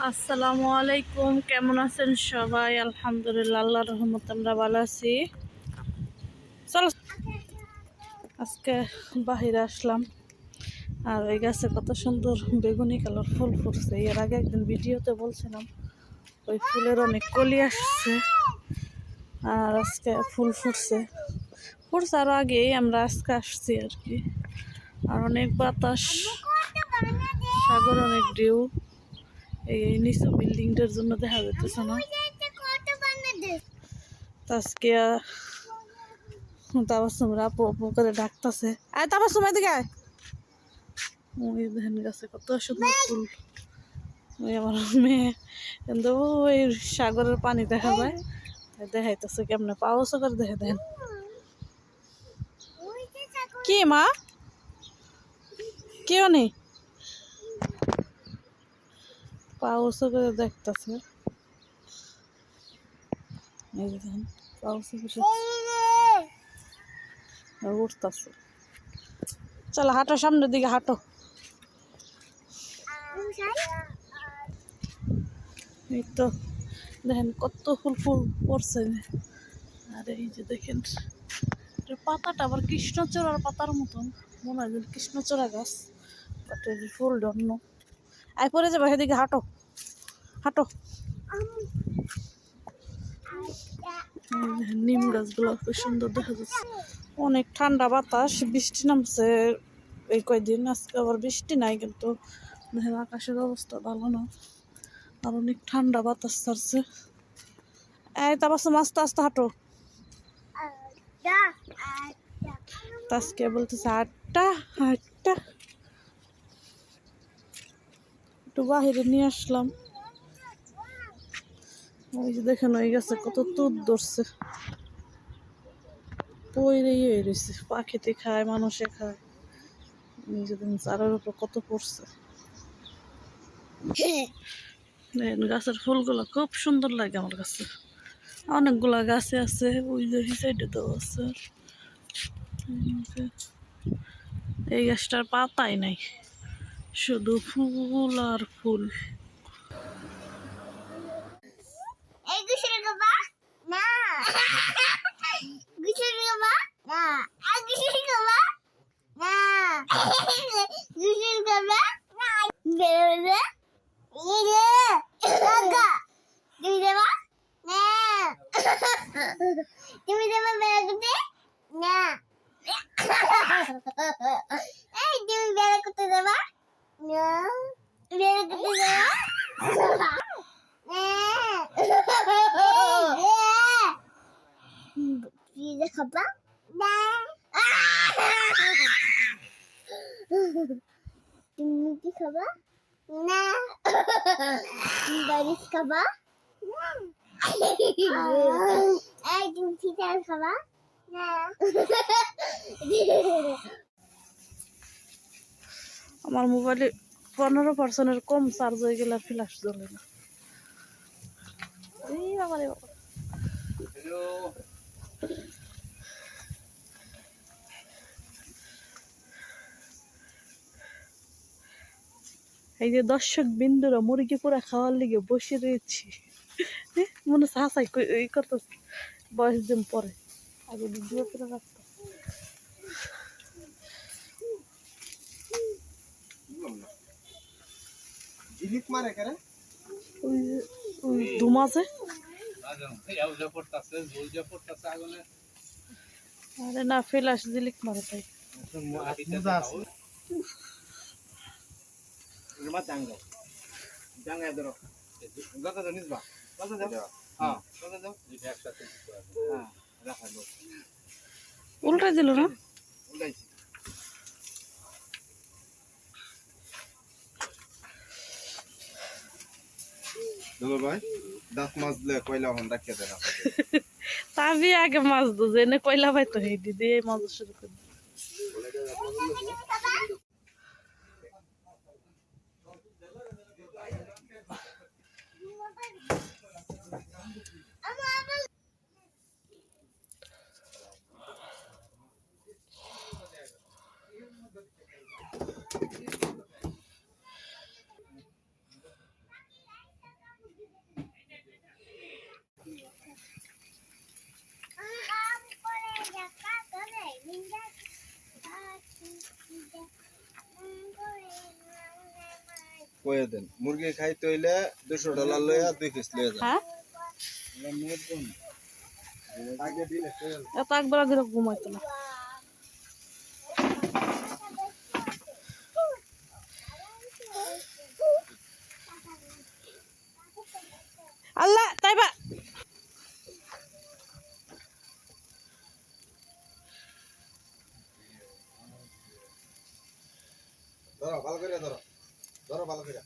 আসসালামু আলাইকুম, কেমন আছেন সবাই? আলহামদুলিল্লাহ, আল্লাহর রহমতে আমরা ভালো আছি। চলো আজকে বাহিরে আসলাম, আর ওই গাছে কত সুন্দর বেগুনি কালার ফুল ফুটছে। এর আগে একদিন ভিডিওতে বলছিলাম ওই ফুলের অনেক কলি আসছে, আর আজকে ফুল ফুটছে আরো আগেই আমরা আজকে আসছি আর কি। আর অনেক বাতাস, সাগর অনেক ঢেউ। এই নিচু বিল্ডিংটার জন্য দেখা যাইতেছে না। আজকে তাবাসুমরা আপু আপু করে ডাকতেছে, আয় তাবাসুম এদিকে আয়। ওই ধান গাছে কত সুন্দর ফুল। ওই আমার মেয়ে কিন্তু ওই সাগরের পানি দেখা যায়, দেখাইতেছে কেমনে পাওস করে দেখে দেন। কি মা কেউ নেই, পাওস করে দেখতেছে। এই ধান পাওস করে উঠতেছে। চলো হাঁটো, সামনের দিকে হাঁটো। এই তো দেখেন কত ফুল ফুল পড়ছে। আর এই যে দেখেন পাতাটা আবার কৃষ্ণচূড়ার পাতার মতন, মনে হয় কৃষ্ণচূড়া গাছ, বাট এর ফুল অন্য। আয় পরে যাবে, সেদিকে হাঁটো হাঁটো। নিম গাছগুলো খুব সুন্দর দেখা যাচ্ছে। অনেক ঠান্ডা বাতাস, বৃষ্টি নামছে এই কয়দিন। আজকে আবার বৃষ্টি নাই, কিন্তু দেখেন আকাশের অবস্থা ভালো না, আর অনেক ঠান্ডা বাতাস ছাড়ছে। এই তারপর আস্তে আস্তে হাঁটো। আজকে বলতেছে আটটা আটটা। একটু বাহিরে নিয়ে আসলাম। ওই যে দেখেন ওই গেছে কত তুত ধরছে, পইরেই রয়েছে। পাখিতে খায়, মানুষে খায়। নিজেদের চারের উপর কত পড়ছে। গাছের ফুলগুলো খুব সুন্দর লাগে আমার কাছে। অনেকগুলা গাছে আছে, ওই যে সাইডে তো আছে। এই গাছটার পাতাই নাই, শুধু ফুল আর ফুল। তুমি দেবা বেড়াতে না, এই তুমি বেড়া করতে দেবা না, বেড়া করতে দেবা পিজা খাবা না, তুমি কি খাবা না, বারিশ খাবা না, এই তুমি চিকেন খাবা না। আমার মোবাইলে 15% কম চার্জ হয়ে গেলে ফ্ল্যাশ জ্বলে না। এই বাবা রে বাবা। এই যে দর্শক বিন্দুরা মুরগি পুরা খাওয়ার লিগে বসে রয়েছি। মনে হচ্ছে হাসাই এই করতেছে, বয়স দিন পরে আগে ভিডিও করে রাখতো। ওই ধুম আছে। আরে না, ফ্ল্যাশ দিলিক মারে তাই। উল্টাই দিল না। ভাই দাঁত মাছ দিলে কয়লা হন রাখিয়ে দেন। তাবি আগে মাছ দো, জেনে কয়লা ভাই তো হেই দিদি এই মাছ শুরু করে। কয়ে দেন মুরগি খাইতে হইলে $200 লইয়া 2 পিস লইয়া যান হ্যাঁ আগে দিলে কয়ে এত একবার আগে ঘুমাইতো না আল্লাহ তাইবা ধরো ভালো করে ধরো ধরো ভালো করে